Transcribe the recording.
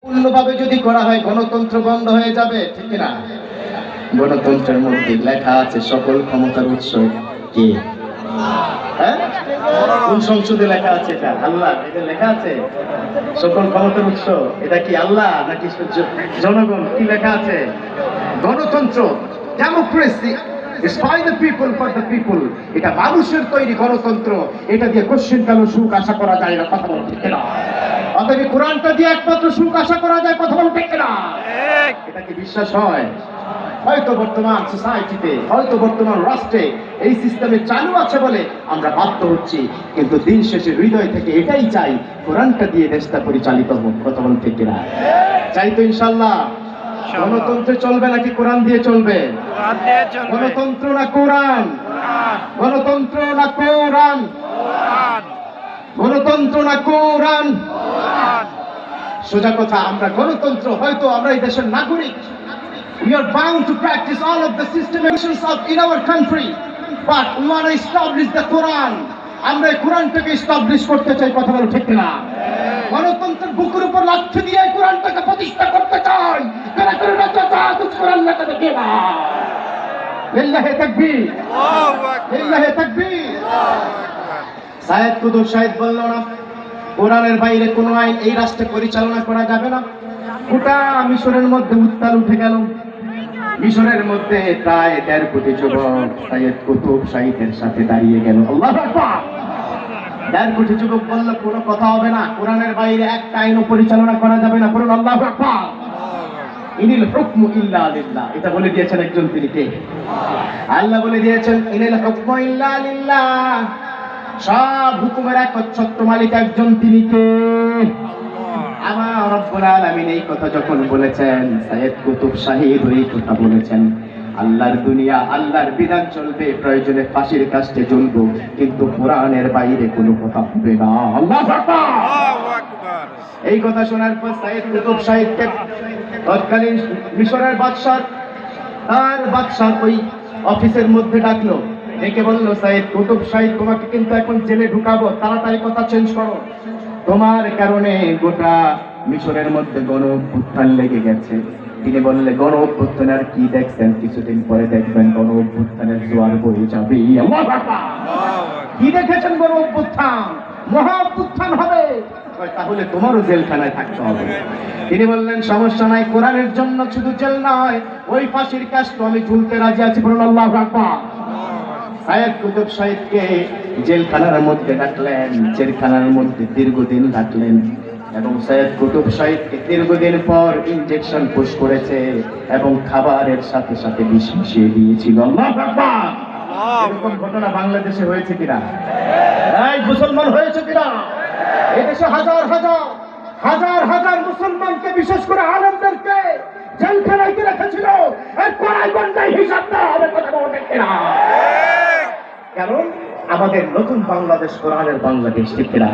পূর্ণভাবে যদি করা হয় গণতন্ত্র বন্ধ হয়ে যাবে, ঠিক না? গণতন্ত্রের মধ্যে লেখা আছে সকল ক্ষমতার উৎস কে? হ্যাঁ, কোন সংসদে লেখা আছে? এটা আল্লাহ। এটা লেখা আছে সকল ক্ষমতার উৎস, এটা কি আল্লাহ নাকি জনগণ? কি লেখা আছে? গণতন্ত্র, democracy, it's by the people for the people. এটা মানুষের তৈরি গণতন্ত্র। এটা দিয়ে কোশ্চেন কালো সুখ আশা করা যায় না, কথা বলতে ঠিক না? অতএব কোরআনটা দিয়ে একমাত্র সুখ আশা করা যায়, কথা বলতে ঠিক না? এটা কি বিশ্বাস হয়? হয়তো বর্তমান সোসাইটিতে, হয়তো বর্তমান রাষ্ট্রে এই সিস্টেমে চালু আছে বলে আমরা বাধ্য হচ্ছি, কিন্তু দিন শেষে হৃদয় থেকে এটাই চাই, কোরআনটা দিয়ে দেশটা পরিচালিত হোক, কথা বলতে ঠিক না? চাই তো ইনশাল্লাহ। গণতন্ত্রে চলবে নাকি কোরআন দিয়ে চলবে? গণতন্ত্র না কোরআন? গণতন্ত্র না কোরআন? গণতন্ত্র না কোরআন? সোজা কথা, আমরা গণতন্ত্র, হয়তো আমরা এই দেশের নাগরিক, we are bound to practice all of the systems of in our country, but we want to establish the Quran. আমরা এই কোরআনটাকে এস্টাবলিশ করতে চাই, কথা বলো ঠিক না? গণতন্ত্রের বুকের উপর লাঠি দিয়ে কোরআনটাকে প্রতিষ্ঠা করতে চাই। কারা করে না চাচা তুই কোরআন লেখা দেখে না। লিল্লাহি তাকবীর, আল্লাহু আকবার, লিল্লাহি তাকবীর। সায়েদ কুতুব শাহিদ বলল না, কোরআনের বাইরে কোনো আইন এই রাষ্ট্রে পরিচালনা করা যাবে না। গোটা মিশরের মধ্যে উত্তাল উঠে গেল। মিশরের মধ্যে প্রায় ১.৫ কোটি যুবক সাইয়েদ কুতুব শাহিদের সাথে দাঁড়িয়ে গেল। আল্লাহু আকবার। ১.৫ কোটি যুবক বলল কোনো কথা হবে না, কোরআনের বাইরে একটা আইনও পরিচালনা করা যাবে না। বলুন আল্লাহু আকবার। ইনিল হুকমু ইল্লা লিল্লাহ, এটা বলে দিয়েছেন একজন, তিনি কে? আল্লাহ বলে দিয়েছেন ইনিল হুকমু ইল্লা লিল্লাহ, সব হুকুমের একচ্ছত্র মালিক একজন, তিনি কে? আমার রব্বুল আলামিন। এই কথা যখন বলেছেন, সাইয়েদ কুতুব শাহিদ ওই কথা বলেছেন, আল্লাহর দুনিয়া, আল্লাহর বিধান চলবে, প্রয়োজনে ফাঁসির কাস্টে জ্বলবো, কিন্তু কোরআনের বাইরে কোনো কথা হবে না। আল্লাহু আকবার। এই কথা শোনার পর সাইয়েদ কুতুব শাহিদকে তৎকালীন মিশরের বাদশাহ, তার বাদশাহ ওই অফিসের মধ্যে ডাকলো, ডেকে বলল, সাইয়েদ কুতুব শাহিদ, তোমাকে কিন্তু এখন জেলে ঢুকাবো, তাড়াতাড়ি কথা চেঞ্জ করো। তোমার কারণে গোটা মিশরের মধ্যে গণ অভ্যুত্থান লেগে গেছে। তিনি বললে, গণ অভ্যুত্থান আর কি দেখছেন, কিছুদিন পরে দেখবেন গণ অভ্যুত্থানের জোয়ার বয়ে যাবে। কি দেখেছেন? গণ অভ্যুত্থান, মহা অভ্যুত্থান হবে, তাহলে তোমারও জেলখানায় থাকতে হবে। তিনি বললেন, সমস্যা নাই, কোরআনের জন্য শুধু জেল নয়, ওই ফাঁসির কাজটা আমি ঝুলতে রাজি আছি। বলুন আল্লাহু আকবার। সাইয়েদ কুতুব শাহিদকে জেলখানার মধ্যে রাখলেন, জেলখানার মধ্যে দীর্ঘদিন রাখলেন, এবং সাইয়েদ কুতুব শাহিদকে দীর্ঘদিন পর ইনজেকশন পুশ করেছে এবং খাবারের সাথে সাথে বিষ মিশিয়ে দিয়েছিল। আল্লাহু আকবার। এরকম ঘটনা বাংলাদেশে হয়েছে কিনা? এই মুসলমান হয়েছে কিনা? এদেশে হাজার হাজার হাজার হাজার মুসলমানকে, বিশেষ করে আলেমদেরকে জেলখানায় রেখেছিল। এর পড়াই বন্ধাই হিসাব দেওয়া হবে, কথা বলতে কিনা? কারণ আমাদের নতুন বাংলাদেশ কোরআনের বাংলাদেশ, ঠিক কিনা?